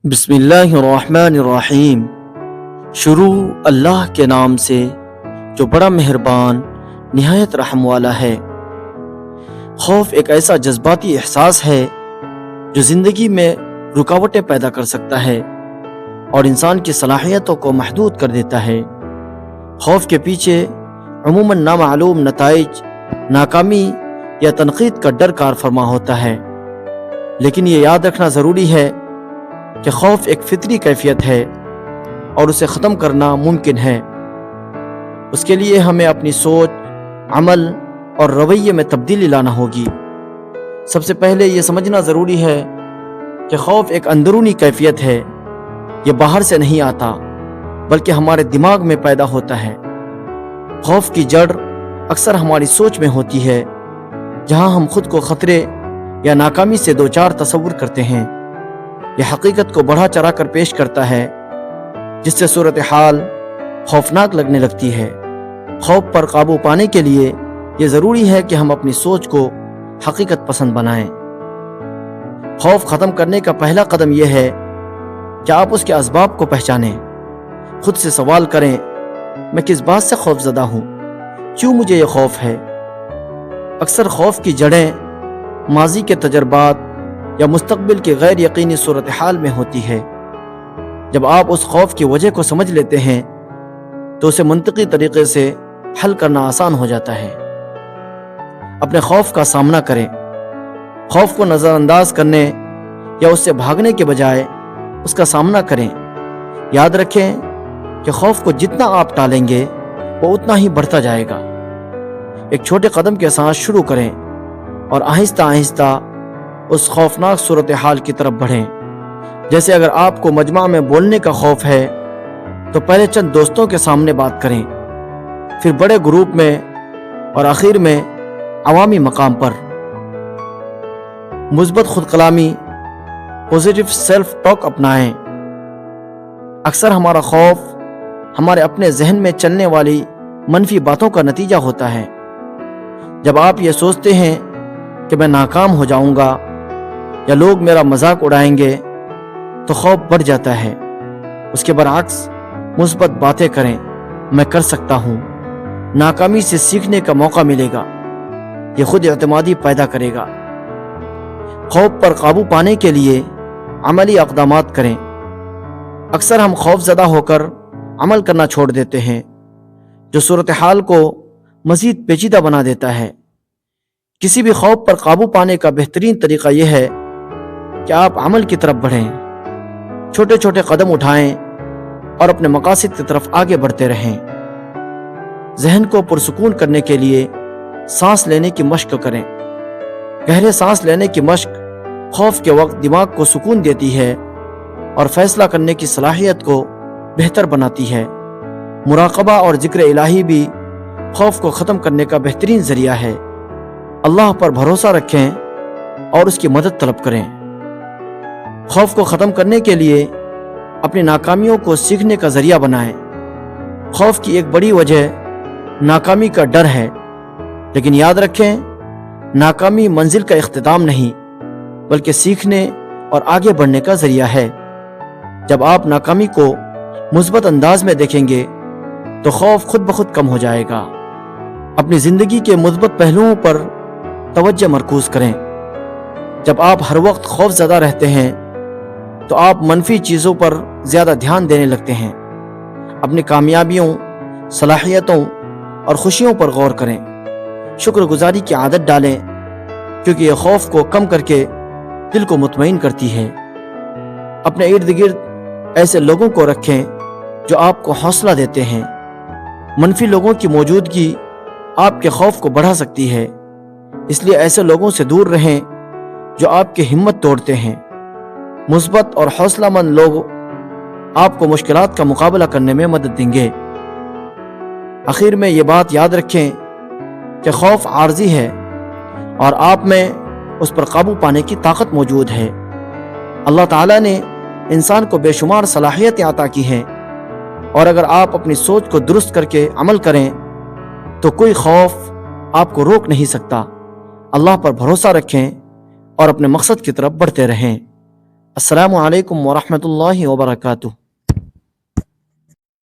بسم اللہ الرحمن الرحیم۔ شروع اللہ کے نام سے جو بڑا مہربان نہایت رحم والا ہے۔ خوف ایک ایسا جذباتی احساس ہے جو زندگی میں رکاوٹیں پیدا کر سکتا ہے اور انسان کی صلاحیتوں کو محدود کر دیتا ہے۔ خوف کے پیچھے عموماً نامعلوم نتائج، ناکامی یا تنقید کا ڈر کار فرما ہوتا ہے، لیکن یہ یاد رکھنا ضروری ہے کہ خوف ایک فطری کیفیت ہے اور اسے ختم کرنا ممکن ہے۔ اس کے لیے ہمیں اپنی سوچ، عمل اور رویے میں تبدیلی لانا ہوگی۔ سب سے پہلے یہ سمجھنا ضروری ہے کہ خوف ایک اندرونی کیفیت ہے۔ یہ باہر سے نہیں آتا بلکہ ہمارے دماغ میں پیدا ہوتا ہے۔ خوف کی جڑ اکثر ہماری سوچ میں ہوتی ہے، جہاں ہم خود کو خطرے یا ناکامی سے دوچار تصور کرتے ہیں۔ یہ حقیقت کو بڑھا چڑھا کر پیش کرتا ہے، جس سے صورتحال خوفناک لگنے لگتی ہے۔ خوف پر قابو پانے کے لیے یہ ضروری ہے کہ ہم اپنی سوچ کو حقیقت پسند بنائیں۔ خوف ختم کرنے کا پہلا قدم یہ ہے کہ آپ اس کے اسباب کو پہچانیں۔ خود سے سوال کریں، میں کس بات سے خوف زدہ ہوں؟ کیوں مجھے یہ خوف ہے؟ اکثر خوف کی جڑیں ماضی کے تجربات یا مستقبل کی غیر یقینی صورتحال میں ہوتی ہے۔ جب آپ اس خوف کی وجہ کو سمجھ لیتے ہیں تو اسے منطقی طریقے سے حل کرنا آسان ہو جاتا ہے۔ اپنے خوف کا سامنا کریں۔ خوف کو نظر انداز کرنے یا اس سے بھاگنے کے بجائے اس کا سامنا کریں۔ یاد رکھیں کہ خوف کو جتنا آپ ٹالیں گے وہ اتنا ہی بڑھتا جائے گا۔ ایک چھوٹے قدم کے ساتھ شروع کریں اور آہستہ آہستہ اس خوفناک صورتحال کی طرف بڑھیں۔ جیسے اگر آپ کو مجمع میں بولنے کا خوف ہے تو پہلے چند دوستوں کے سامنے بات کریں، پھر بڑے گروپ میں اور آخر میں عوامی مقام پر۔ مثبت خود کلامی، پوزیٹیو سیلف ٹاک اپنائیں۔ اکثر ہمارا خوف ہمارے اپنے ذہن میں چلنے والی منفی باتوں کا نتیجہ ہوتا ہے۔ جب آپ یہ سوچتے ہیں کہ میں ناکام ہو جاؤں گا یا لوگ میرا مذاق اڑائیں گے تو خوف بڑھ جاتا ہے۔ اس کے برعکس مثبت باتیں کریں، میں کر سکتا ہوں، ناکامی سے سیکھنے کا موقع ملے گا۔ یہ خود اعتمادی پیدا کرے گا۔ خوف پر قابو پانے کے لیے عملی اقدامات کریں۔ اکثر ہم خوف زدہ ہو کر عمل کرنا چھوڑ دیتے ہیں، جو صورتحال کو مزید پیچیدہ بنا دیتا ہے۔ کسی بھی خوف پر قابو پانے کا بہترین طریقہ یہ ہے کہ آپ عمل کی طرف بڑھیں، چھوٹے چھوٹے قدم اٹھائیں اور اپنے مقاصد کی طرف آگے بڑھتے رہیں۔ ذہن کو پرسکون کرنے کے لیے سانس لینے کی مشق کریں۔ گہرے سانس لینے کی مشق خوف کے وقت دماغ کو سکون دیتی ہے اور فیصلہ کرنے کی صلاحیت کو بہتر بناتی ہے۔ مراقبہ اور ذکر الہی بھی خوف کو ختم کرنے کا بہترین ذریعہ ہے۔ اللہ پر بھروسہ رکھیں اور اس کی مدد طلب کریں۔ خوف کو ختم کرنے کے لیے اپنی ناکامیوں کو سیکھنے کا ذریعہ بنائیں۔ خوف کی ایک بڑی وجہ ناکامی کا ڈر ہے، لیکن یاد رکھیں ناکامی منزل کا اختتام نہیں بلکہ سیکھنے اور آگے بڑھنے کا ذریعہ ہے۔ جب آپ ناکامی کو مثبت انداز میں دیکھیں گے تو خوف خود بخود کم ہو جائے گا۔ اپنی زندگی کے مثبت پہلوؤں پر توجہ مرکوز کریں۔ جب آپ ہر وقت خوف زدہ رہتے ہیں تو آپ منفی چیزوں پر زیادہ دھیان دینے لگتے ہیں۔ اپنی کامیابیوں، صلاحیتوں اور خوشیوں پر غور کریں۔ شکر گزاری کی عادت ڈالیں، کیونکہ یہ خوف کو کم کر کے دل کو مطمئن کرتی ہے۔ اپنے ارد گرد ایسے لوگوں کو رکھیں جو آپ کو حوصلہ دیتے ہیں۔ منفی لوگوں کی موجودگی آپ کے خوف کو بڑھا سکتی ہے، اس لیے ایسے لوگوں سے دور رہیں جو آپ کی ہمت توڑتے ہیں۔ مثبت اور حوصلہ مند لوگ آپ کو مشکلات کا مقابلہ کرنے میں مدد دیں گے۔ آخر میں یہ بات یاد رکھیں کہ خوف عارضی ہے اور آپ میں اس پر قابو پانے کی طاقت موجود ہے۔ اللہ تعالیٰ نے انسان کو بے شمار صلاحیتیں عطا کی ہیں، اور اگر آپ اپنی سوچ کو درست کر کے عمل کریں تو کوئی خوف آپ کو روک نہیں سکتا۔ اللہ پر بھروسہ رکھیں اور اپنے مقصد کی طرف بڑھتے رہیں۔ السلام علیکم ورحمۃ اللہ وبرکاتہ.